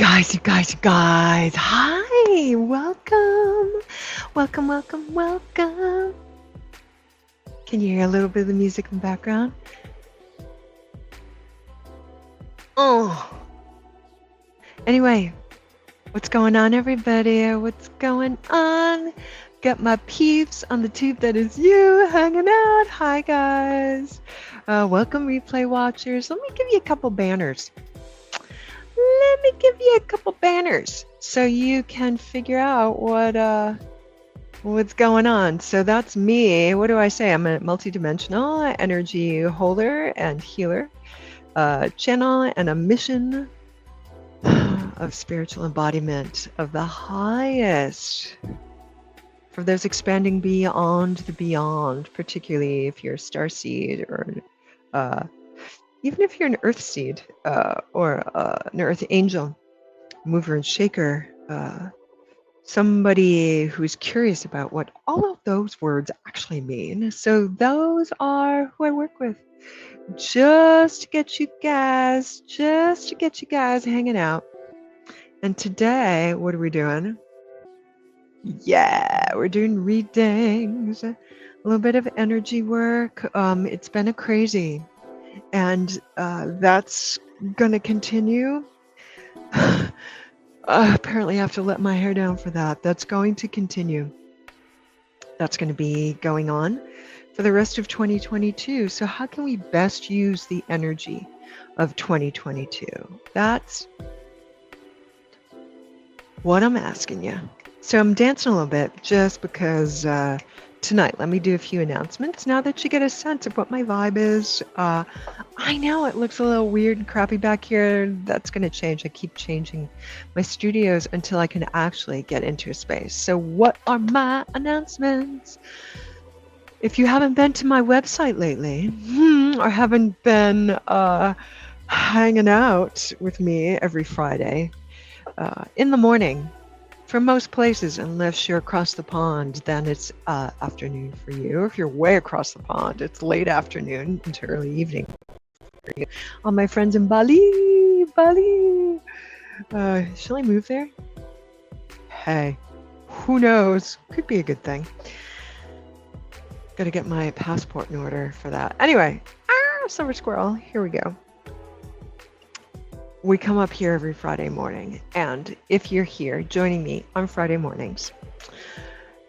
You guys. Hi, welcome. Welcome, welcome, welcome. Can you hear a little bit of the music in the background? Oh. Anyway, what's going on, everybody? What's going on? Got my peeps on the tube that is you hanging out. Hi, guys. Welcome, replay watchers. Let me give you a couple banners. Let me give you a couple banners so you can figure out what's going on. So that's me. What do I say? I'm a multidimensional energy holder and healer, channel and a mission of spiritual embodiment of the highest. For those expanding beyond the beyond, particularly if you're a starseed or even if you're an earth seed or an earth angel, mover and shaker, somebody who's curious about what all of those words actually mean. So those are who I work with. Just to get you guys hanging out. And today, what are we doing? Yeah, we're doing readings, a little bit of energy work. It's been a crazy, and that's gonna continue. Apparently I have to let my hair down for that. That's going to continue. That's going to be going on for the rest of 2022. So how can we best use the energy of 2022? That's what I'm asking you. So I'm dancing a little bit just because tonight, let me do a few announcements now that you get a sense of what my vibe is. I know it looks a little weird and crappy back here. That's going to change. I keep changing my studios until I can actually get into a space. So what are my announcements? If you haven't been to my website lately or haven't been hanging out with me every Friday in the morning, for most places, unless you're across the pond, then it's afternoon for you. If you're way across the pond, it's late afternoon into early evening for you. All my friends in Bali. Shall I move there? Hey, who knows? Could be a good thing. Got to get my passport in order for that. Anyway, summer squirrel, here we go. We come up here every Friday morning, and if you're here joining me on Friday mornings,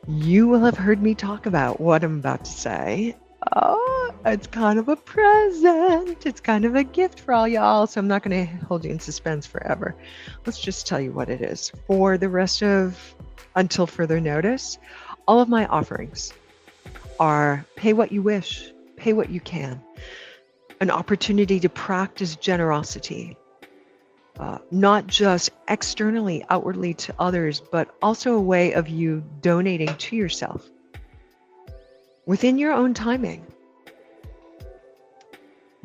you will have heard me talk about what I'm about to say. Oh, it's kind of a present. It's kind of a gift for all y'all, so I'm not going to hold you in suspense forever. Let's just tell you what it is. For the rest of, until further notice, all of my offerings are pay what you wish, pay what you can, an opportunity to practice generosity. Not just externally, outwardly to others, but also a way of you donating to yourself within your own timing.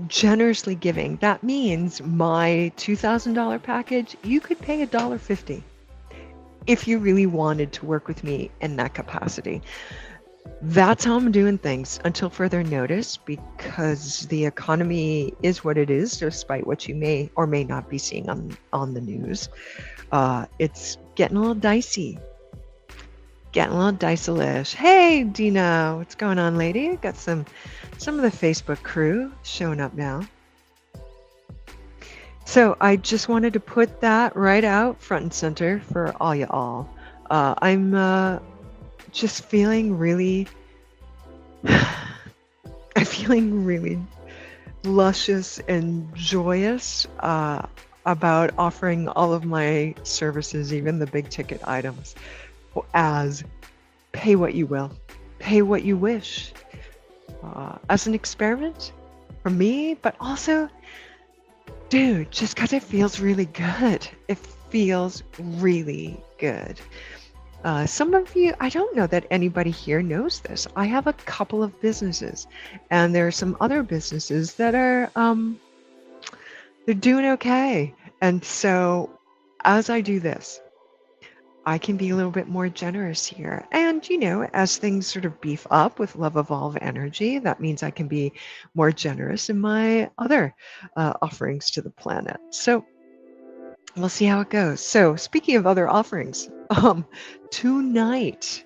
Generously giving. That means my $2,000 package, you could pay $1.50 if you really wanted to work with me in that capacity. That's how I'm doing things until further notice, because the economy is what it is, despite what you may or may not be seeing on the news. It's getting a little dicey. Getting a little dicey-ish. Hey, Dina, what's going on, lady? Got some of the Facebook crew showing up now. So I just wanted to put that right out front and center for all y'all. I'm just feeling really, I'm feeling really luscious and joyous about offering all of my services, even the big ticket items, as pay what you will, pay what you wish, as an experiment for me, but also, dude, just because it feels really good. It feels really good. Some of you, I don't know that anybody here knows this. I have a couple of businesses, and there are some other businesses that are, they're doing okay. And so as I do this, I can be a little bit more generous here. And, you know, as things sort of beef up with Lovevolvenergy, that means I can be more generous in my other offerings to the planet. So we'll see how it goes. So speaking of other offerings, tonight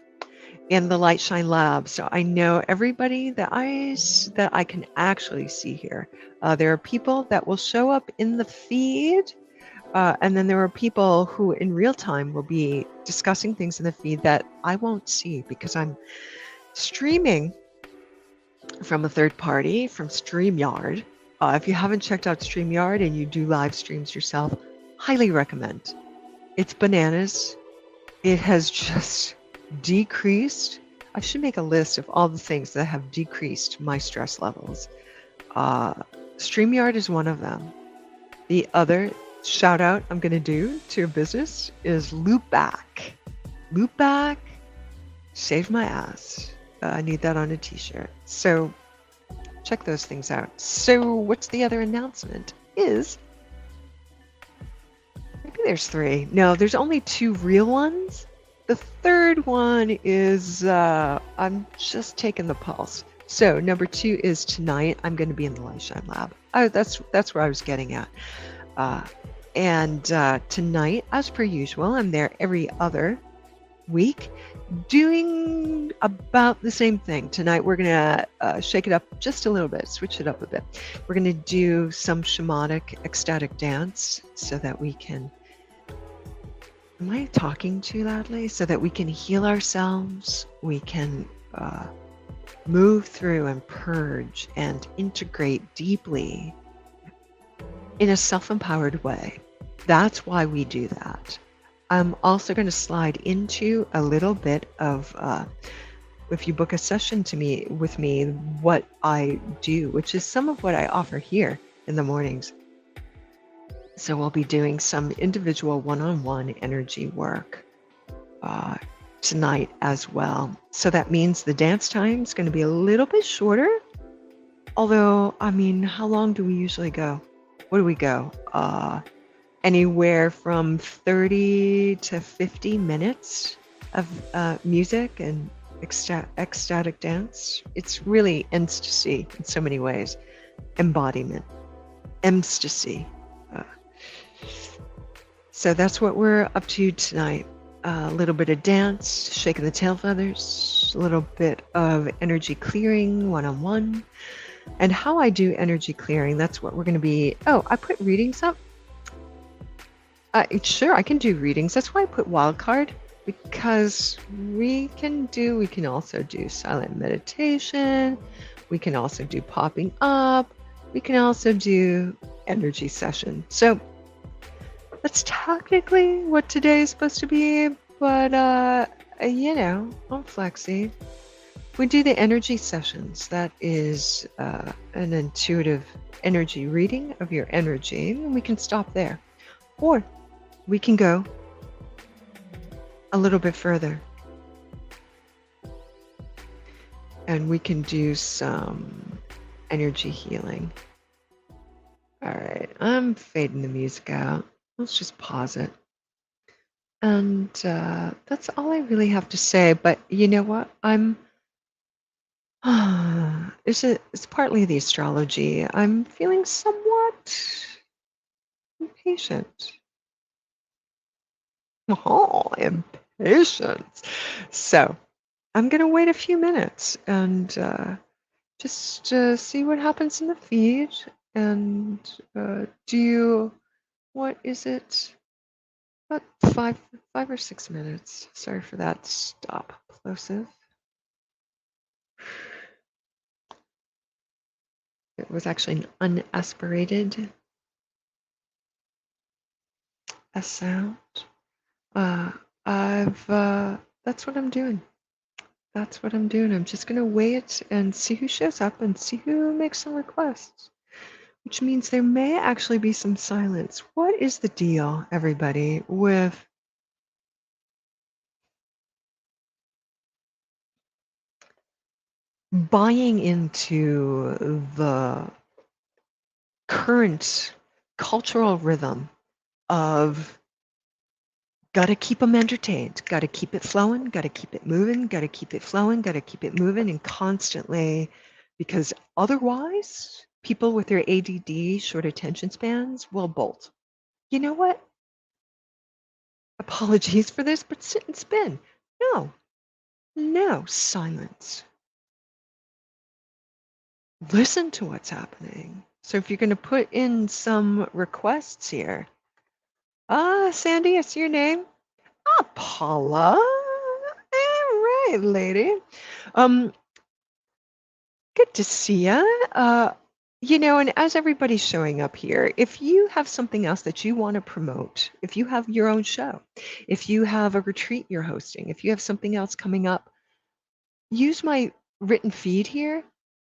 in the Light Shine Lab. So I know everybody that I can actually see here. There are people that will show up in the feed, and then there are people who in real time will be discussing things in the feed that I won't see because I'm streaming from a third party, from StreamYard. If you haven't checked out StreamYard and you do live streams yourself, highly recommend. It's bananas. It has just decreased. I should make a list of all the things that have decreased my stress levels. StreamYard is one of them. The other shout out I'm going to do to a business is Loopback. Loopback saved my ass. I need that on a t-shirt. So check those things out. So what's the other announcement is, maybe there's 3. No, there's only 2 real ones. The third one is, I'm just taking the pulse. So number 2 is tonight, I'm going to be in the Light Shine Lab. That's where I was getting at. And tonight, as per usual, I'm there every other week doing about the same thing. Tonight, we're going to shake it up just a little bit, switch it up a bit. We're going to do some shamanic ecstatic dance so that we can, am I talking too loudly? So that we can heal ourselves, we can move through and purge and integrate deeply in a self-empowered way. That's why we do that. I'm also going to slide into a little bit of, if you book a session with me, what I do, which is some of what I offer here in the mornings. So we'll be doing some individual one-on-one energy work tonight as well. So that means the dance time is going to be a little bit shorter. Although, I mean, how long do we usually go? What do we go? Anywhere from 30 to 50 minutes of music and ecstatic dance. It's really ecstasy in so many ways. Embodiment. Ecstasy. So that's what we're up to tonight. A little bit of dance, shaking the tail feathers, a little bit of energy clearing one-on-one. And how I do energy clearing, that's what we're going to be. Oh, I put readings up. Sure, I can do readings. That's why I put wildcard, because we can also do silent meditation. We can also do popping up. We can also do energy session. So that's technically what today is supposed to be, but you know, I'm flexy. We do the energy sessions. That is an intuitive energy reading of your energy, and we can stop there. Or we can go a little bit further and we can do some energy healing. All right, I'm fading the music out. Let's just pause it. And that's all I really have to say. But you know what? It's partly the astrology. I'm feeling somewhat impatient. Oh, impatience. So I'm going to wait a few minutes and just see what happens in the feed. And what is it? About 5 or 6 minutes. Sorry for that stop, plosive. It was actually an unaspirated sound. That's what I'm doing. That's what I'm doing. I'm just going to wait and see who shows up and see who makes some requests, which means there may actually be some silence. What is the deal, everybody, with buying into the current cultural rhythm of got to keep them entertained, got to keep it flowing, got to keep it moving, got to keep it flowing, got to keep it moving, and constantly, because otherwise people with their ADD, short attention spans, will bolt. You know what? apologies for this, but sit and spin. No, no, silence. Listen to what's happening. So if you're going to put in some requests here, Sandy, it's your name. Paula. All right, lady. Um, Good to see ya. And as everybody's showing up here, if you have something else that you want to promote, if you have your own show, if you have a retreat you're hosting, if you have something else coming up, use my written feed here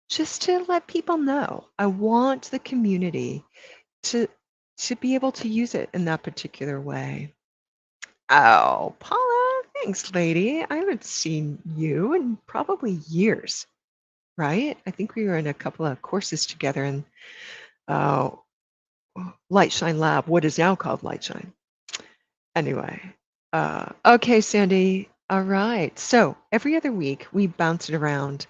just to let people know. I want the community to be able to use it in that particular way. Oh, Paula, thanks, lady. I haven't seen you in probably years. Right? I think we were in a couple of courses together in uh, Light Shine Lab, what is now called Light Shine. Anyway, okay, Sandy. All right. So every other week we bounce it around.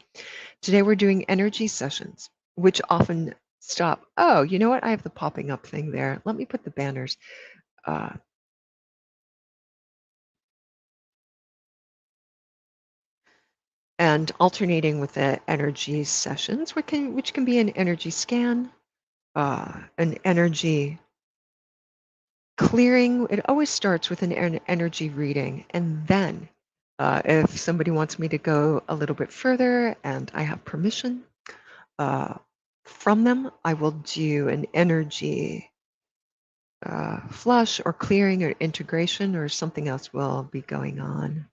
Today we're doing energy sessions, which often stop. Oh, you know what? I have the popping up thing there. Let me put the banners. Uh, and alternating with the energy sessions, which can be an energy scan, an energy clearing. It always starts with an energy reading, and then if somebody wants me to go a little bit further and I have permission uh, from them, I will do an energy flush or clearing or integration, or something else will be going on.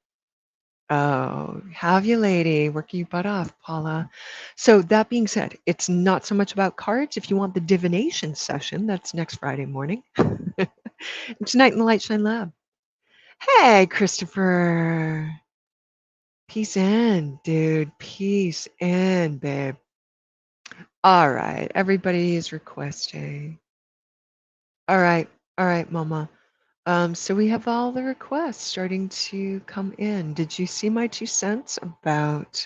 Oh, have you, lady? Working your butt off, Paula. So that being said, it's not so much about cards. If you want the divination session, that's next Friday morning. Tonight in the Light Shine Lab. Hey, Christopher. Peace in, dude. Peace in, babe. All right. Everybody is requesting. All right. All right, Mama. So we have all the requests starting to come in. Did you see my 2 cents about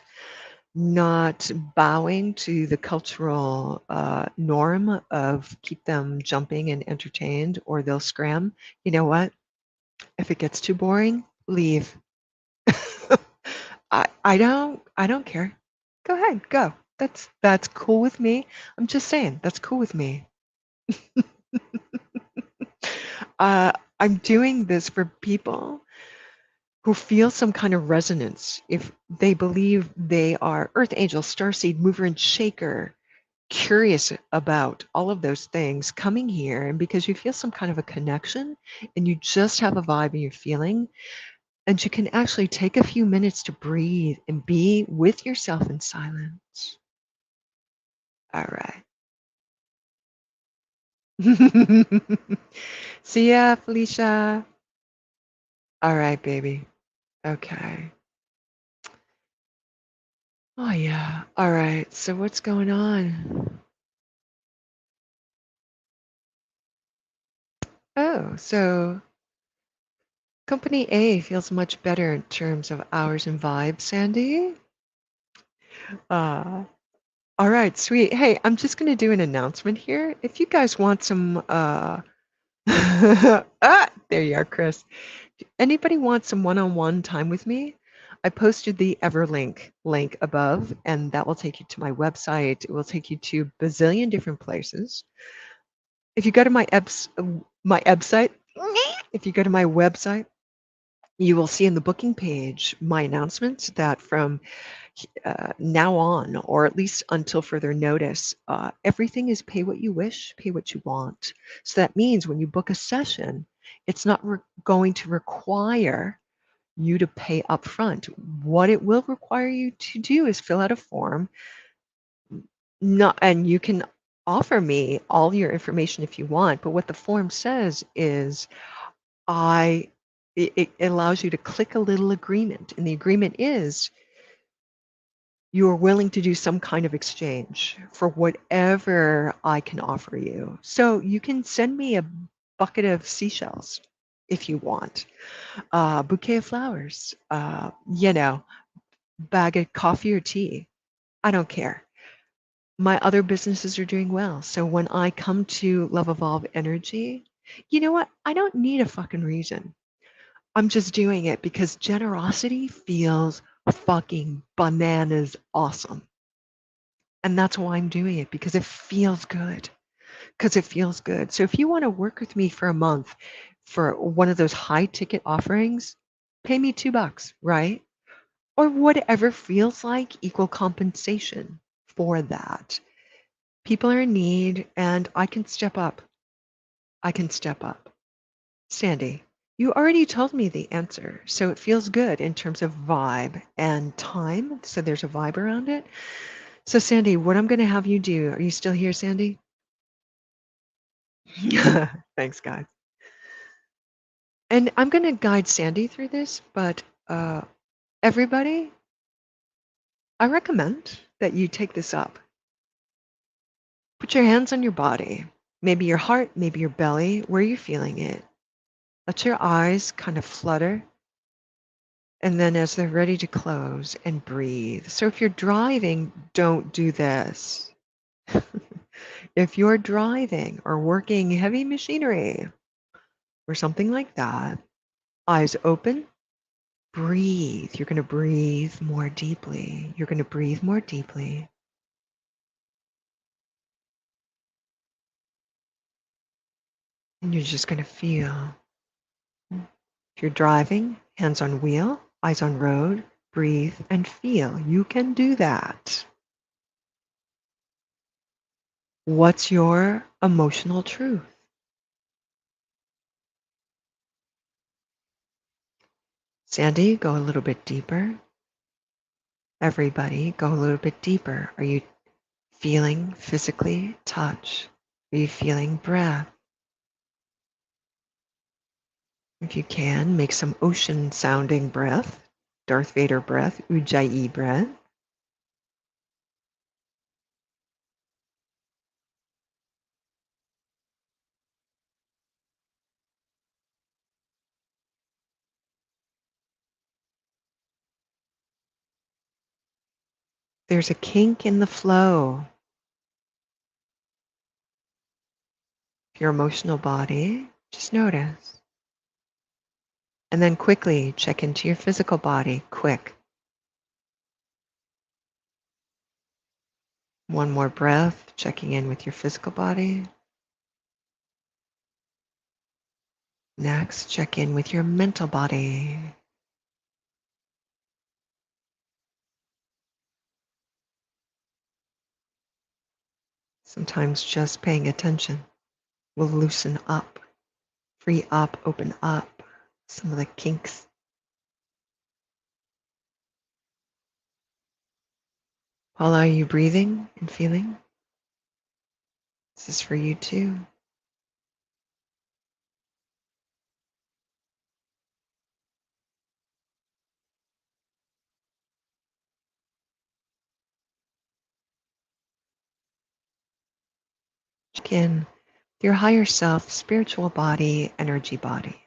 not bowing to the cultural norm of keep them jumping and entertained or they'll scram? You know what? If it gets too boring, leave. I don't care. Go ahead, go. That's cool with me. I'm just saying, that's cool with me. I'm doing this for people who feel some kind of resonance. If they believe they are Earth Angel, Starseed, Mover and Shaker, curious about all of those things, coming here, and because you feel some kind of a connection and you just have a vibe and you're feeling, and you can actually take a few minutes to breathe and be with yourself in silence. All right. See ya, Felicia. All right, baby. Okay. Oh, yeah. All right. So what's going on? Oh, so Company A feels much better in terms of hours and vibes, Sandy. Uh, all right, sweet. Hey, I'm just going to do an announcement here. If you guys want some, there you are, Chris. Anybody want some one-on-one time with me? I posted the Everlink link above, and that will take you to my website. It will take you to a bazillion different places. If you go to my website, if you go to my website, you will see in the booking page my announcements that from now on, or at least until further notice, everything is pay what you wish, pay what you want. So that means when you book a session, it's not going to require you to pay upfront. What it will require you to do is fill out a form. And you can offer me all your information if you want, but what the form says is it allows you to click a little agreement, and the agreement is you are willing to do some kind of exchange for whatever I can offer you. So you can send me a bucket of seashells if you want, a bouquet of flowers, bag of coffee or tea. I don't care. My other businesses are doing well. So when I come to Love Evolve Energy, you know what? I don't need a fucking reason. I'm just doing it because generosity feels fucking bananas awesome. And that's why I'm doing it, because it feels good. Because it feels good. So if you want to work with me for a month for one of those high ticket offerings, pay me $2, right? Or whatever feels like equal compensation for that. People are in need and I can step up. I can step up. Sandy, you already told me the answer. So it feels good in terms of vibe and time. So there's a vibe around it. So Sandy, what I'm going to have you do, are you still here, Sandy? Thanks, guys. And I'm going to guide Sandy through this, but everybody, I recommend that you take this up. Put your hands on your body, maybe your heart, maybe your belly, where you're feeling it. Let your eyes kind of flutter. And then as they're ready to close, and breathe. So if you're driving, don't do this. If you're driving or working heavy machinery or something like that, eyes open, breathe. You're going to breathe more deeply. You're going to breathe more deeply. And you're just going to feel. If you're driving, hands on wheel, eyes on road, breathe and feel. You can do that. What's your emotional truth? Sandy, go a little bit deeper. Everybody, go a little bit deeper. Are you feeling physically touch? Are you feeling breath? If you can, make some ocean sounding breath, Darth Vader breath, Ujjayi breath. There's a kink in the flow. Your emotional body, just notice. And then quickly check into your physical body, quick. One more breath, checking in with your physical body. Next, check in with your mental body. Sometimes just paying attention will loosen up, free up, open up some of the kinks. Paula, are you breathing and feeling? This is for you too. Check in with your higher self, spiritual body, energy body.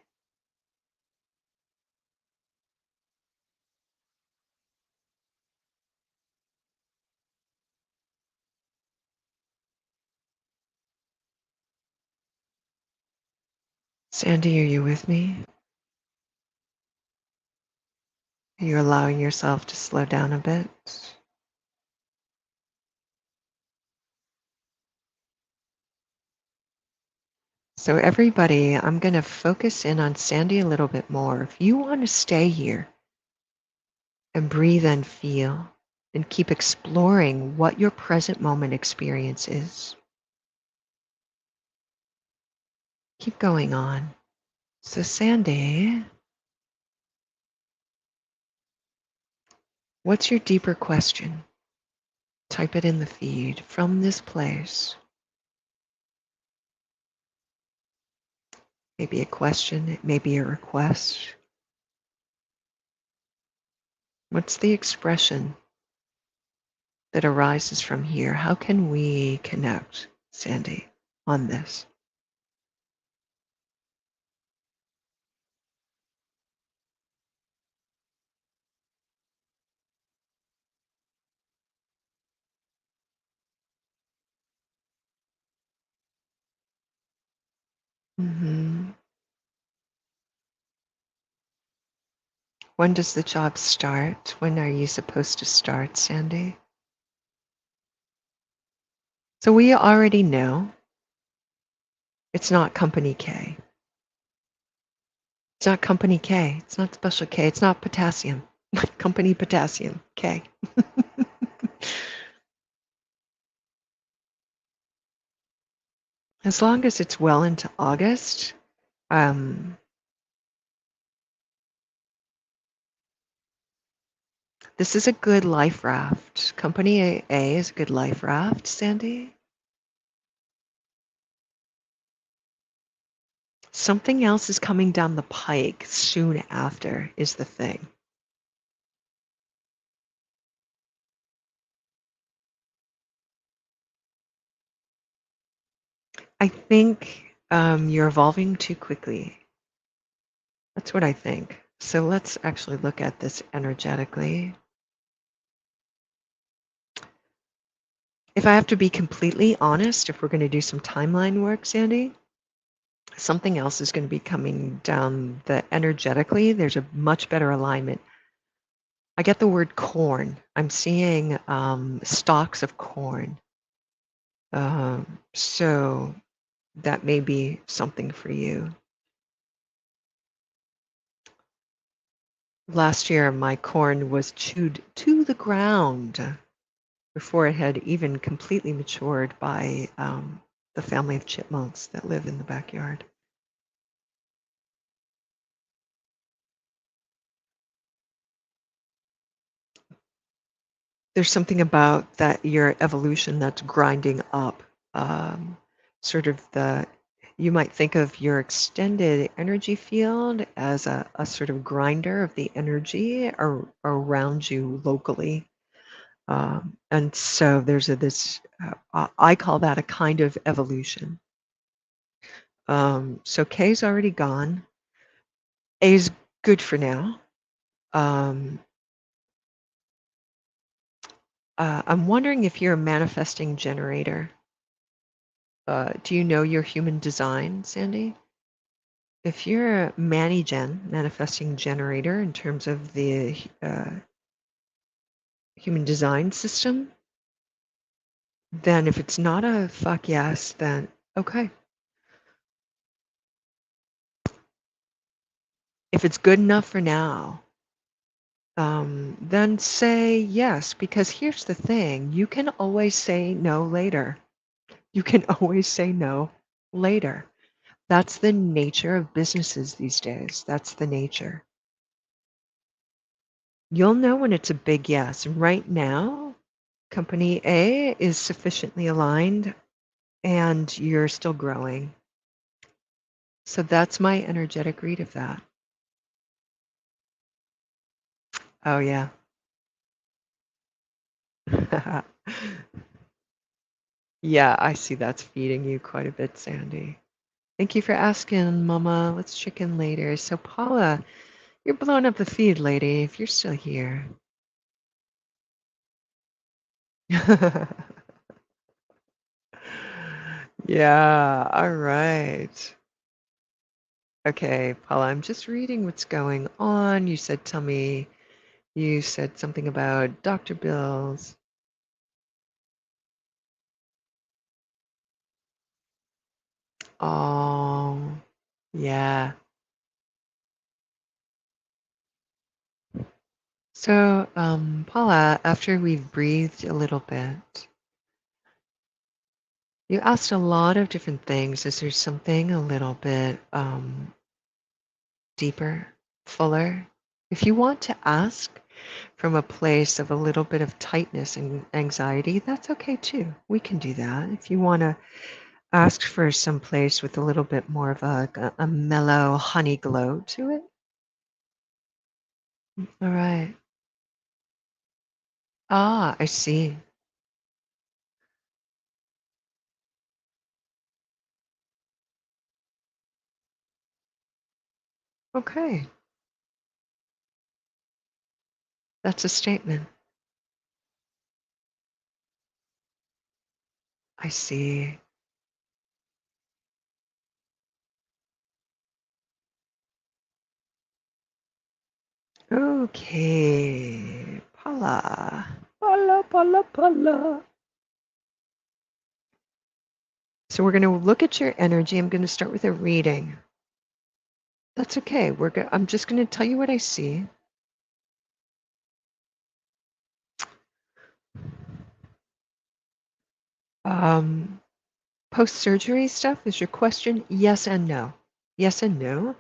Sandy, are you with me? Are you allowing yourself to slow down a bit? So everybody, I'm going to focus in on Sandy a little bit more. If you want to stay here and breathe and feel and keep exploring what your present moment experience is, keep going on. So Sandy, what's your deeper question? Type it in the feed from this place. Maybe a question, it may be a request. What's the expression that arises from here? How can we connect, Sandy, on this? Mm-hmm. When does the job start? When are you supposed to start, Sandy? So we already know it's not Company K. It's not Company K. It's not Special K. It's not potassium. Company Potassium K. As long as it's well into August, this is a good life raft. Company A is a good life raft, Sandy. Something else is coming down the pike soon after is the thing. I think you're evolving too quickly. That's what I think. So let's actually look at this energetically. If I have to be completely honest, if we're going to do some timeline work, Sandy, something else is going to be coming down the energetically. There's a much better alignment. I get the word corn. I'm seeing stalks of corn. So that may be something for you. Last year, my corn was chewed to the ground before it had even completely matured by the family of chipmunks that live in the backyard. There's something about that your evolution that's grinding up, sort of the, you might think of your extended energy field as a sort of grinder of the energy around you locally. And so there's this, I call that a kind of evolution. So K's already gone. A's good for now. I'm wondering if you're a manifesting generator. Do you know your human design, Sandy? If you're a manifesting generator in terms of the human design system, then if it's not a fuck yes, then okay. If it's good enough for now, then say yes, because here's the thing, you can always say no later. You can always say no later. That's the nature of businesses these days. That's the nature. You'll know when it's a big yes. Right now, Company A is sufficiently aligned and you're still growing. So that's my energetic read of that. Oh, yeah. Yeah, I see that's feeding you quite a bit, Sandy. Thank you for asking, Mama. Let's check in later. So, Paula, you're blowing up the feed, lady, if you're still here. Yeah, all right. Okay, Paula, I'm just reading what's going on. You said, tell me, you said something about doctor bills. Oh, yeah. So, Paula, after we've breathed a little bit, you asked a lot of different things. Is there something a little bit deeper, fuller? If you want to ask from a place of a little bit of tightness and anxiety, that's okay too. We can do that. If you want to ask for some place with a little bit more of a mellow honey glow to it. All right. Ah, I see. Okay. That's a statement. I see. Okay, Paula. Paula. So we're going to look at your energy. I'm going to start with a reading. That's okay. I'm just going to tell you what I see. Post-surgery stuff is your question? Yes and no. Yes and no.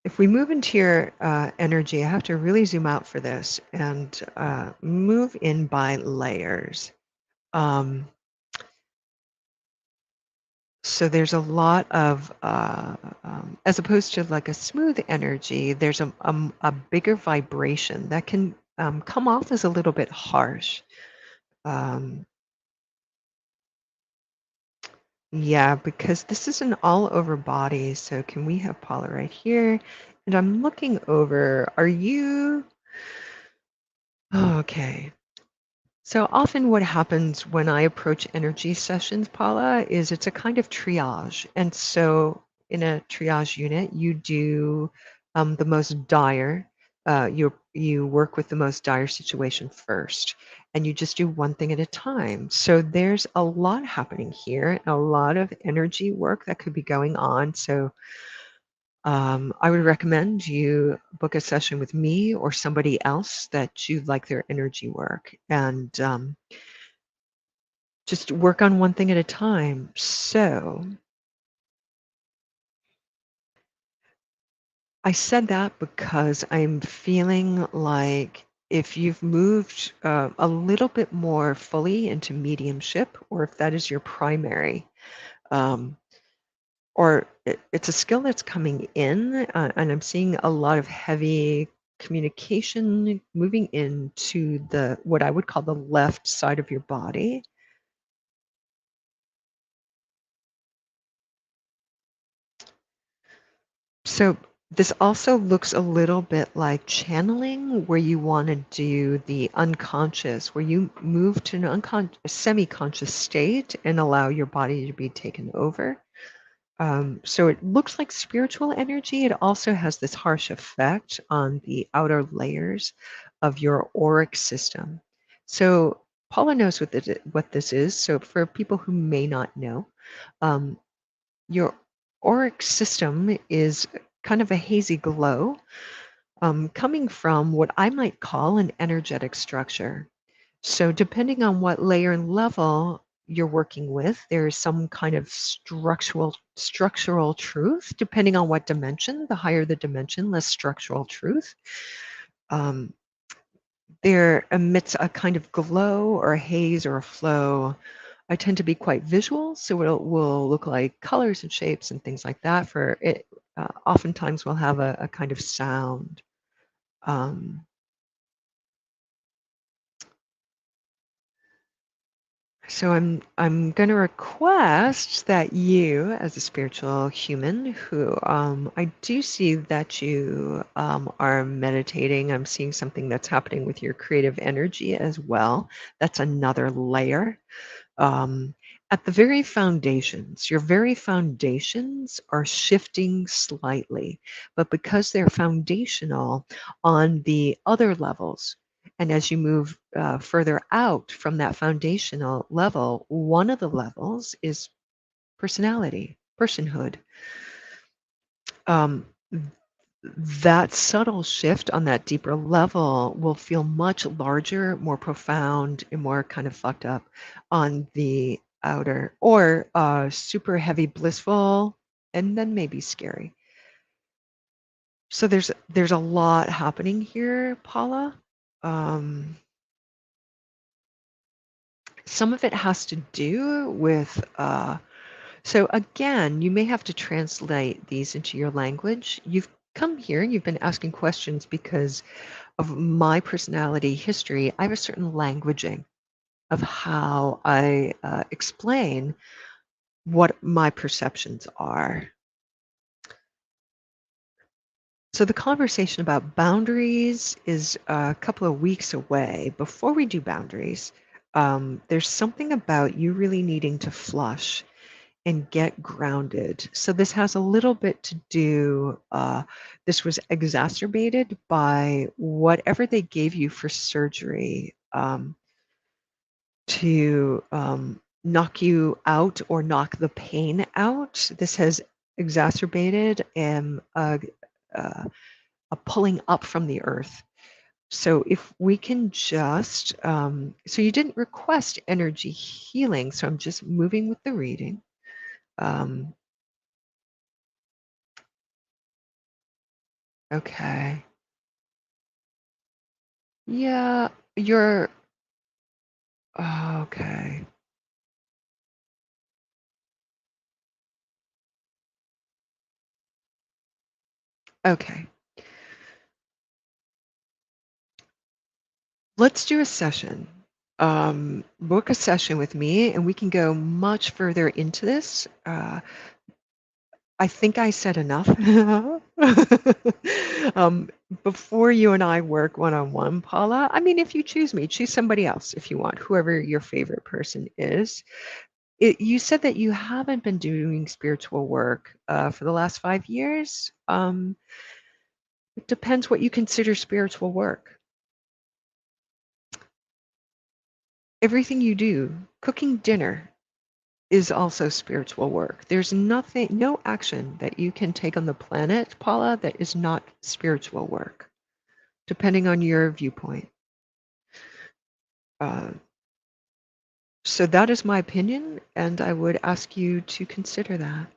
If we move into your energy, I have to really zoom out for this and move in by layers. So there's a lot of, as opposed to like a smooth energy, there's a bigger vibration that can come off as a little bit harsh. Yeah, because this is an all over body. So can we have Paula right here? And I'm looking over, are you, oh, okay. So often what happens when I approach energy sessions, Paula, is it's a kind of triage. And so in a triage unit, you do the most dire, you work with the most dire situation first, and you just do one thing at a time. So there's a lot happening here, a lot of energy work that could be going on. So I would recommend you book a session with me or somebody else that you like their energy work, and just work on one thing at a time. So I said that because I'm feeling like if you've moved a little bit more fully into mediumship, or if that is your primary, um, or it's a skill that's coming in, and I'm seeing a lot of heavy communication moving into the what I would call the left side of your body. So this also looks a little bit like channeling, where you want to do the unconscious, where you move to an semi-conscious state and allow your body to be taken over. So it looks like spiritual energy. It also has this harsh effect on the outer layers of your auric system. So Paula knows what this is. So for people who may not know, um, your auric system is kind of a hazy glow coming from what I might call an energetic structure. So depending on what layer and level you're working with, there's some kind of structural truth. Depending on what dimension, the higher the dimension, less structural truth. Um, there emits a kind of glow or a haze or a flow. I tend to be quite visual, so it will look like colors and shapes and things like that. For it, oftentimes we'll have a kind of sound. Um, So I'm going to request that you, as a spiritual human, who I do see that you are meditating. I'm seeing something that's happening with your creative energy as well. That's another layer. Um, at the very foundations, your very foundations are shifting slightly, but because they're foundational on the other levels, and as you move further out from that foundational level, one of the levels is personality, personhood. Um, that subtle shift on that deeper level will feel much larger, more profound, and more kind of fucked up on the outer, or super heavy, blissful, and then maybe scary. So there's a lot happening here, Paula. Um, some of it has to do with so again, you may have to translate these into your language. You've come here, you've been asking questions because of my personality history. I have a certain languaging of how I explain what my perceptions are. So the conversation about boundaries is a couple of weeks away. Before we do boundaries, there's something about you really needing to flush and get grounded. So this has a little bit to do, this was exacerbated by whatever they gave you for surgery, to knock you out or knock the pain out. This has exacerbated a pulling up from the earth. So if we can just, so you didn't request energy healing, so I'm just moving with the reading. Okay. Yeah, you're, oh, okay. Okay. Let's do a session. Book a session with me and we can go much further into this. I think I said enough. um, before you and I work one-on-one, Paula, I mean, if you choose me, choose somebody else if you want, whoever your favorite person is. You said that you haven't been doing spiritual work for the last 5 years. It depends what you consider spiritual work. Everything you do, cooking dinner, is also spiritual work. There's nothing, no action that you can take on the planet, Paula, that is not spiritual work, depending on your viewpoint. Uh, so that is my opinion, and I would ask you to consider that.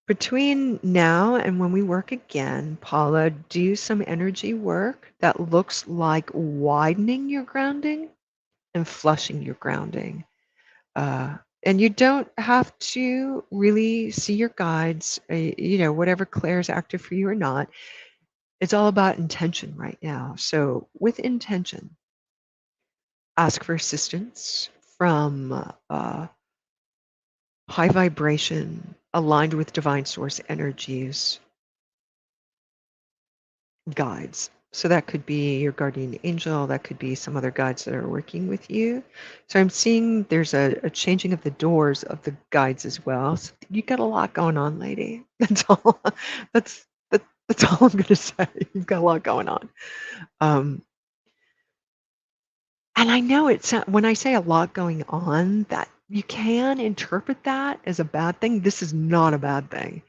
Between now and when we work again, Paula, do some energy work that looks like widening your grounding and flushing your grounding. And you don't have to really see your guides, whatever clair is active for you or not. It's all about intention right now. So, with intention, ask for assistance from high vibration, aligned with divine source energies, guides. So that could be your guardian angel, that could be some other guides that are working with you. So I'm seeing there's a changing of the doors of the guides as well. So you got a lot going on, lady. That's all. That's all I'm gonna say. You've got a lot going on. Um, and I know it's when I say a lot going on, that you can interpret that as a bad thing. This is not a bad thing.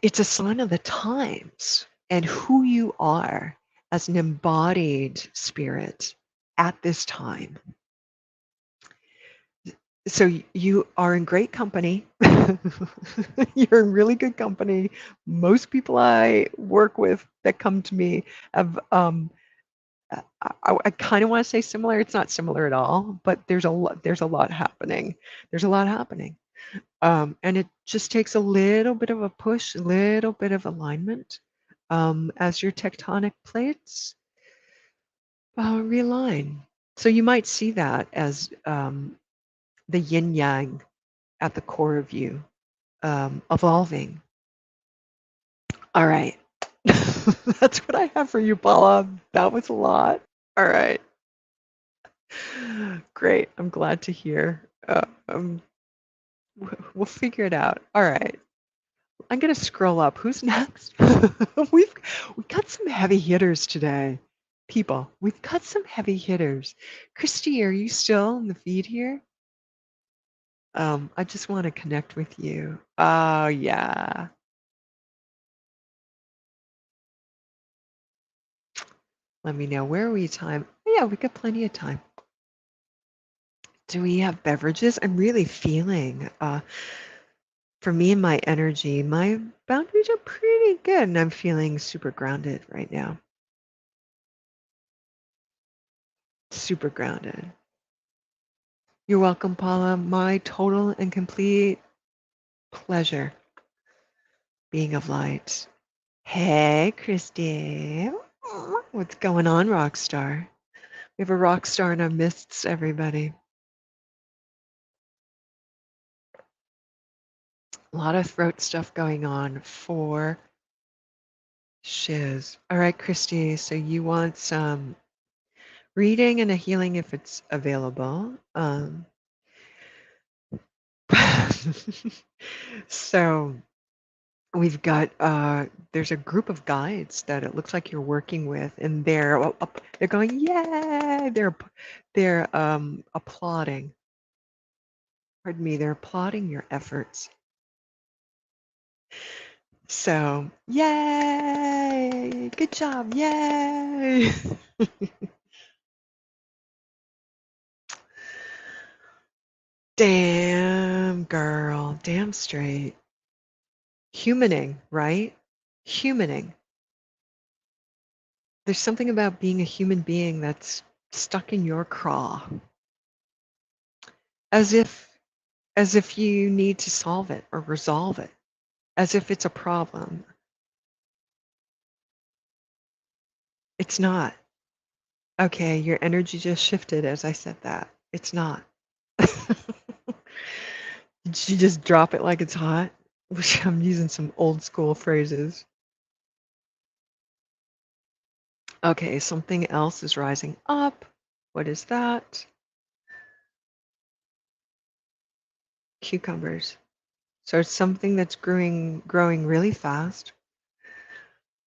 It's a sign of the times and who you are as an embodied spirit at this time. So you are in great company. You're in really good company. Most people I work with that come to me have, I kind of want to say similar. It's not similar at all, but there's a lot happening. There's a lot happening. And it just takes a little bit of a push, a little bit of alignment, as your tectonic plates realign. So you might see that as the yin yang at the core of you, evolving. All right. That's what I have for you, Paula. That was a lot. All right. Great. I'm glad to hear. We'll figure it out. All right. I'm gonna scroll up. Who's next? We've got some heavy hitters today. People, we've got some heavy hitters. Christy, are you still in the feed here? I just want to connect with you. Oh yeah. Let me know. Where are we time? Oh, yeah, we got plenty of time. Do we have beverages? I'm really feeling, for me and my energy, my boundaries are pretty good, and I'm feeling super grounded right now. Super grounded. You're welcome, Paula. My total and complete pleasure being of light. Hey, Christy. What's going on, rock star? We have a rock star in our midst, everybody. A lot of throat stuff going on for shiz. All right, Christy, so you want some reading and a healing if it's available. So we've got there's a group of guides that it looks like you're working with, and they're going, yay! They're applauding. Pardon me, they're applauding your efforts. So, yay! Good job, yay! Damn, girl, damn straight. Humaning, right? Humaning. There's something about being a human being that's stuck in your craw, as if you need to solve it or resolve it, as if it's a problem. It's not. Okay, your energy just shifted as I said that. It's not. Did you just drop it like it's hot? Which I'm using some old school phrases. Okay, something else is rising up. What is that? Cucumbers. So it's something that's growing really fast.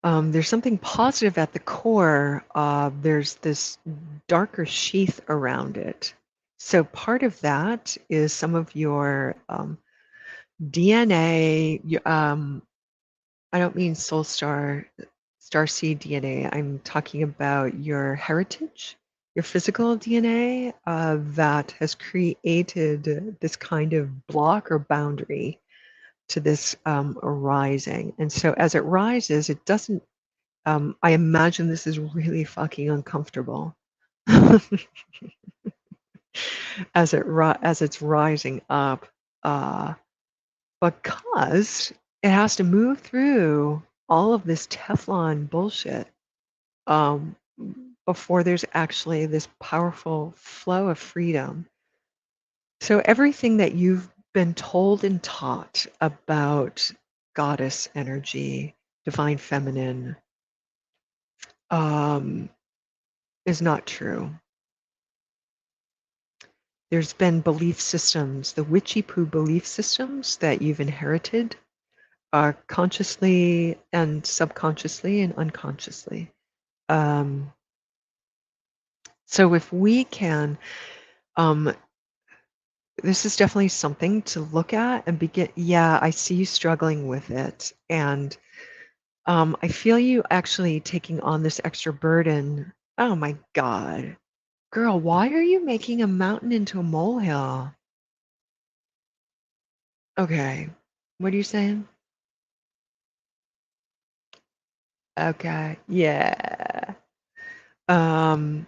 There's something positive at the core. There's this darker sheath around it. So part of that is some of your DNA. I don't mean soul star seed DNA. I'm talking about your heritage, your physical DNA that has created this kind of block or boundary to this arising. And so as it rises, it doesn't, I imagine this is really fucking uncomfortable as it's rising up, because it has to move through all of this Teflon bullshit um, before there's actually this powerful flow of freedom. So everything that you've been told and taught about goddess energy, divine feminine, um, is not true. There's been belief systems, the witchy poo belief systems that you've inherited, consciously and subconsciously and unconsciously. So if we can, um, this is definitely something to look at and begin. Yeah, I see you struggling with it, and I feel you actually taking on this extra burden. Oh my God, girl, why are you making a mountain into a molehill? Okay, what are you saying? Okay, yeah. Um,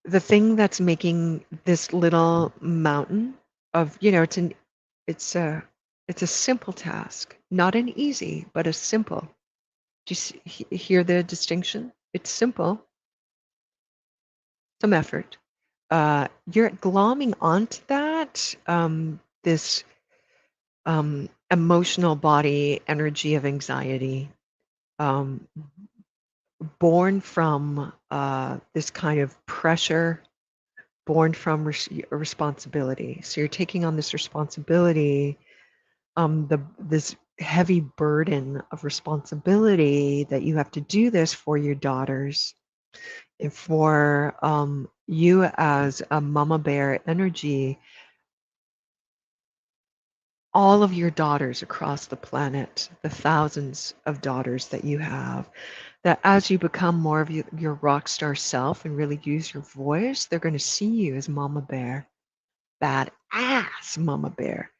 the thing that's making this little mountain of, it's a it's a simple task, not an easy, but a simple. Do you hear the distinction? It's simple, some effort. You're glomming onto that, this emotional body energy of anxiety, um, born from this kind of pressure, born from responsibility. So you're taking on this responsibility, this heavy burden of responsibility that you have to do this for your daughters and for you as a mama bear energy, all of your daughters across the planet, the thousands of daughters that you have, that as you become more of your rock star self and really use your voice, they're going to see you as mama bear, badass mama bear.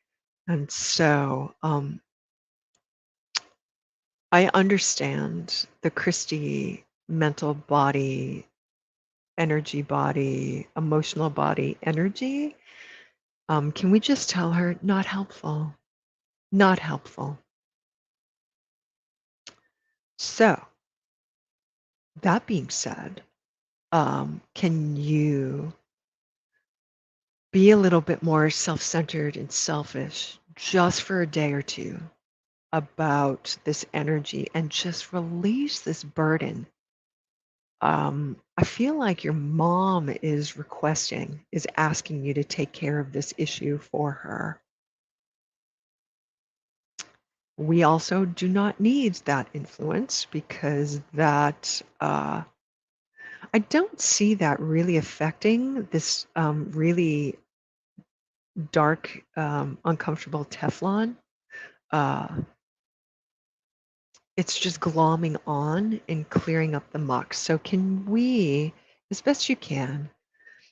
And so I understand the Christy mental body, energy body, emotional body energy. Can we just tell her not helpful? Not helpful. So, that being said, can you be a little bit more self-centered and selfish just for a day or two about this energy and just release this burden I feel like your mom is asking you to take care of this issue for her. We also do not need that influence because that I don't see that really affecting this really dark, uncomfortable Teflon. It's just glomming on and clearing up the muck. So can we, as best you can,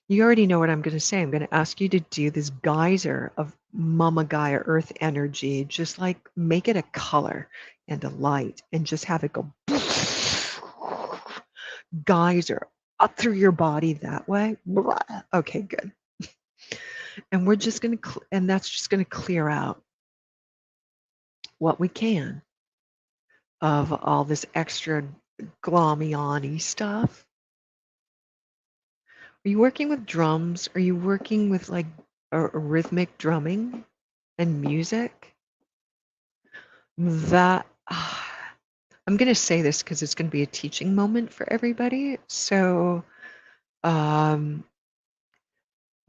you already know what I'm going to say. I'm going to ask you to do this geyser of Mama Gaia Earth energy, just like make it a color and a light and just have it go geyser up through your body that way. Okay, good. And we're just going to, and that's just going to clear out what we can of all this extra glommy-on-y stuff. Are you working with drums? Are you working with like a rhythmic drumming and music? That I'm going to say this because it's going to be a teaching moment for everybody. So the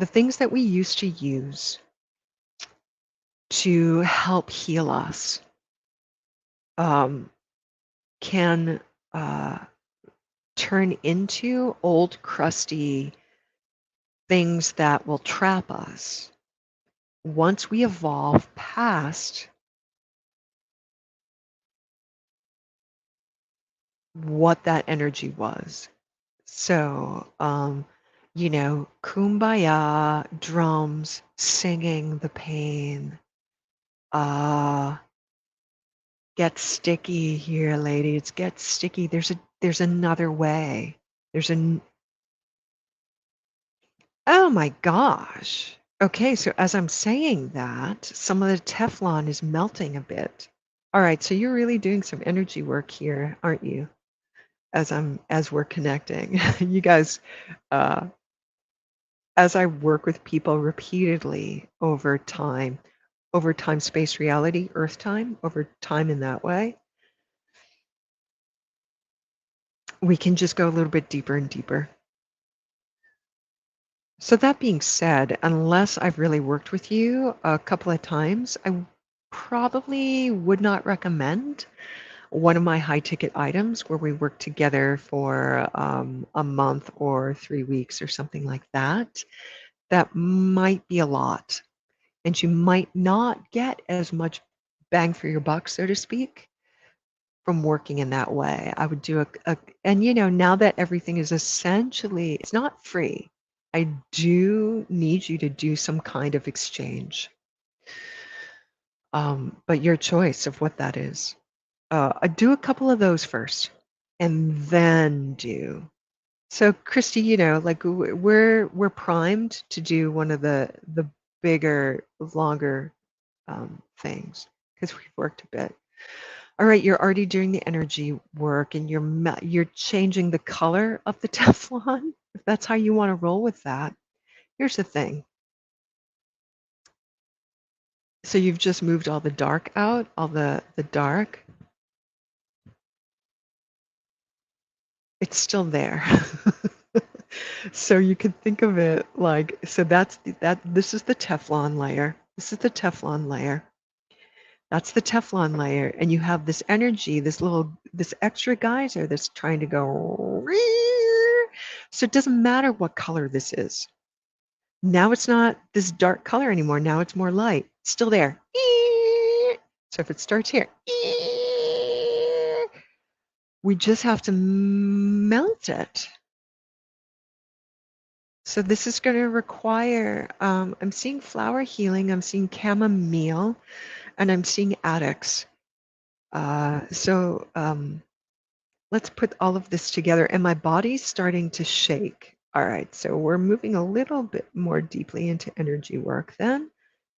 things that we used to use to help heal us can turn into old crusty things that will trap us once we evolve past what that energy was. So, kumbaya, drums, singing the pain. Get sticky here, ladies. Get sticky. There's another way. Oh my gosh. Okay, so as I'm saying that, some of the Teflon is melting a bit. All right, so you're really doing some energy work here, aren't you? As we're connecting. You guys, as I work with people repeatedly over time, space, reality, earth time, over time in that way, we can just go a little bit deeper and deeper. So that being said, unless I've really worked with you a couple of times, I probably would not recommend one of my high ticket items where we work together for a month or 3 weeks or something like that. That might be a lot. And you might not get as much bang for your buck, so to speak, from working in that way. I would do and now that everything is essentially, it's not free. I do need you to do some kind of exchange. But your choice of what that is. I do a couple of those first and then do. So Christy, like we're primed to do one of the bigger, longer things because we've worked a bit. All right, you're already doing the energy work and you're changing the color of the Teflon. If that's how you want to roll with that. Here's the thing. So you've just moved all the dark out, all the dark. It's still there. So you can think of it like, so this is the Teflon layer. This is the Teflon layer. That's the Teflon layer. And you have this energy, this extra geyser that's trying to go. So it doesn't matter what color this is. Now it's not this dark color anymore. Now it's more light. It's still there. So if it starts here, we just have to melt it. So this is going to require, I'm seeing flower healing, I'm seeing chamomile, and I'm seeing addicts. So let's put all of this together, and my body's starting to shake. All right, so we're moving a little bit more deeply into energy work then.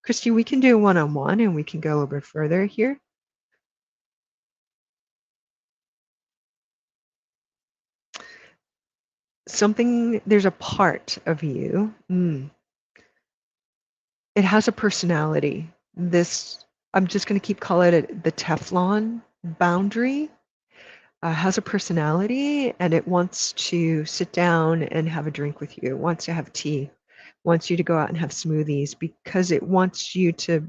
Christy, we can do one-on-one, and we can go a little bit further here. There's a part of you. It has a personality. I'm just going to keep calling it the Teflon boundary. has a personality, and it wants to sit down and have a drink with you. It wants to have tea, wants you to go out and have smoothies because it wants you to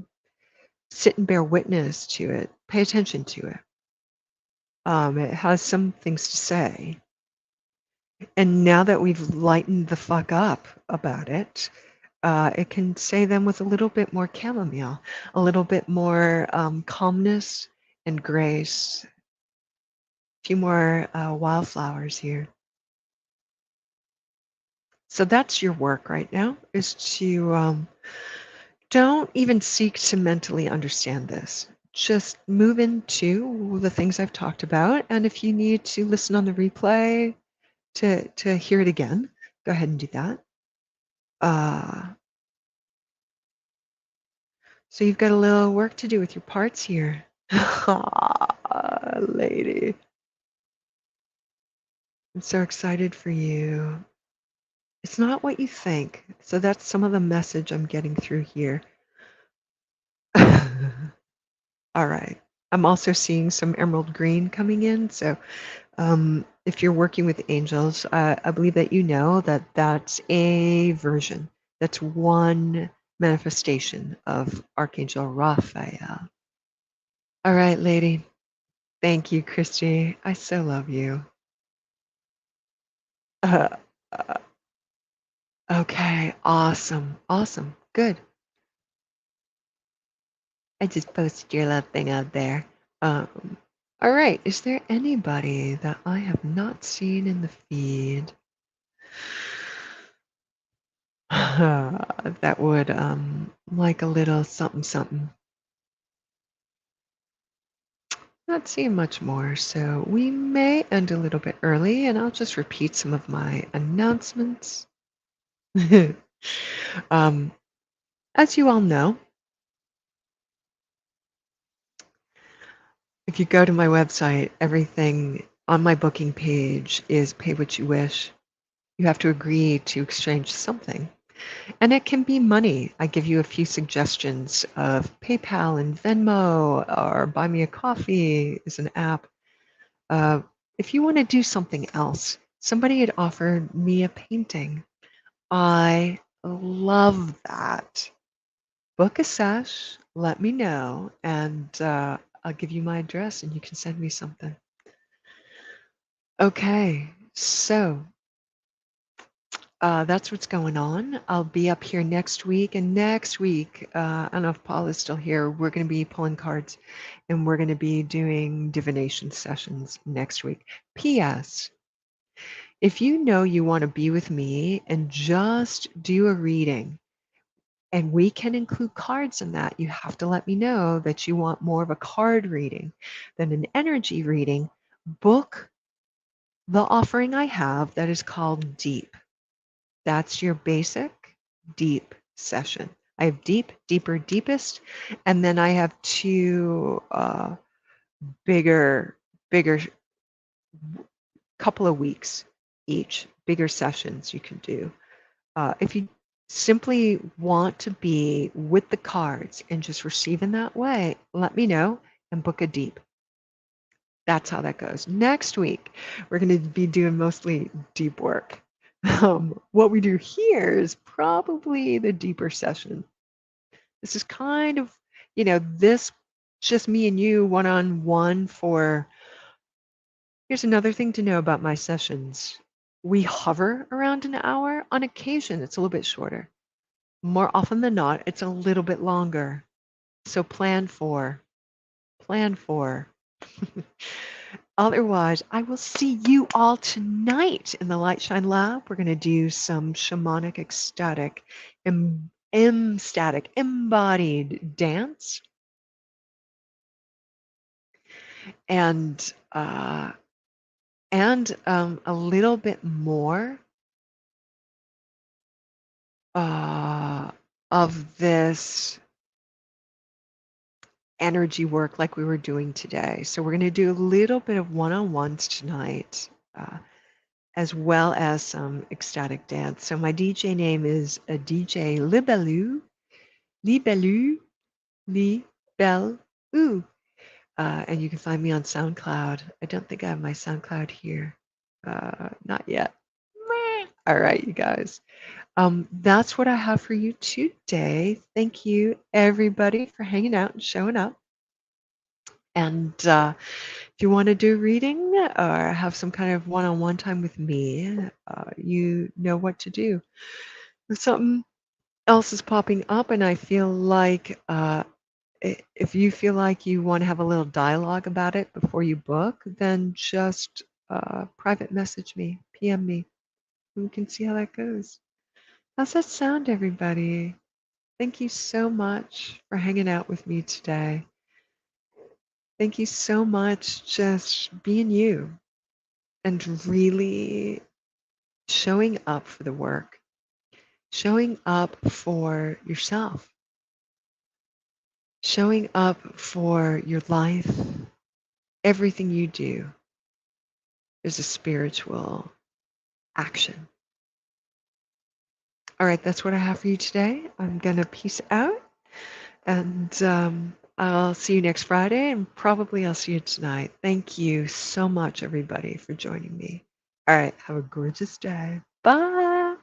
sit and bear witness to it, pay attention to it. It has some things to say. And now that we've lightened the fuck up about it, it can say them with a little bit more chamomile, a little bit more calmness and grace, a few more wildflowers here. So that's your work right now, is to don't even seek to mentally understand this. Just move into the things I've talked about. And if you need to listen on the replay to hear it again, go ahead and do that. So you've got a little work to do with your parts here. Lady. I'm so excited for you. It's not what you think. So that's some of the message I'm getting through here. All right. I'm also seeing some emerald green coming in. So if you're working with angels, I believe that you know that that's a version. That's one manifestation of Archangel Raphael. All right, lady. Thank you, Christy. I so love you. Uh, uh, okay, awesome. Awesome. Good. I just posted your little thing out there. All right. Is there anybody that I have not seen in the feed that would like a little something something? Not seeing much more, so we may end a little bit early, and I'll just repeat some of my announcements. As you all know, if you go to my website, everything on my booking page is pay what you wish. You have to agree to exchange something. And it can be money. I give you a few suggestions of PayPal and Venmo, or Buy Me a Coffee is an app. If you want to do something else, somebody had offered me a painting. I love that. Book a sesh, let me know, and I'll give you my address and you can send me something. Okay, so that's what's going on. I'll be up here next week, and next week, I don't know if Paul is still here, we're going to be pulling cards and we're going to be doing divination sessions next week. P.S. If you know you want to be with me and just do a reading, and we can include cards in that, you have to let me know that you want more of a card reading than an energy reading. Book the offering I have that is called Deep. That's your basic deep session. I have deep, deeper, deepest, and then I have two bigger couple of weeks each, bigger sessions you can do. If you simply want to be with the cards and just receive in that way, let me know and book a deep. That's how that goes. Next week, we're going to be doing mostly deep work. What we do here is probably the deeper session. This is kind of, this just me and you one-on-one for. Here's another thing to know about my sessions. We hover around an hour. On occasion, it's a little bit shorter. More often than not, it's a little bit longer. So plan for. Otherwise, I will see you all tonight in the Light Shine Lab. We're going to do some shamanic, ecstatic, static, embodied dance. And a little bit more of this energy work like we were doing today. So we're going to do a little bit of one-on-ones tonight, as well as some ecstatic dance. So my DJ name is DJ Libelou. And you can find me on SoundCloud. I don't think I have my SoundCloud here. Not yet. All right, you guys. That's what I have for you today. Thank you, everybody, for hanging out and showing up. And if you want to do reading or have some kind of one-on-one time with me, you know what to do. If something else is popping up, and I feel like if you feel like you want to have a little dialogue about it before you book, then just private message me, PM me, and we can see how that goes. How's that sound, everybody? Thank you so much for hanging out with me today. Thank you so much just being you and really showing up for the work, showing up for yourself, showing up for your life. Everything you do is a spiritual action. All right, that's what I have for you today. I'm going to peace out, and I'll see you next Friday, and probably I'll see you tonight. Thank you so much, everybody, for joining me. All right, have a gorgeous day. Bye.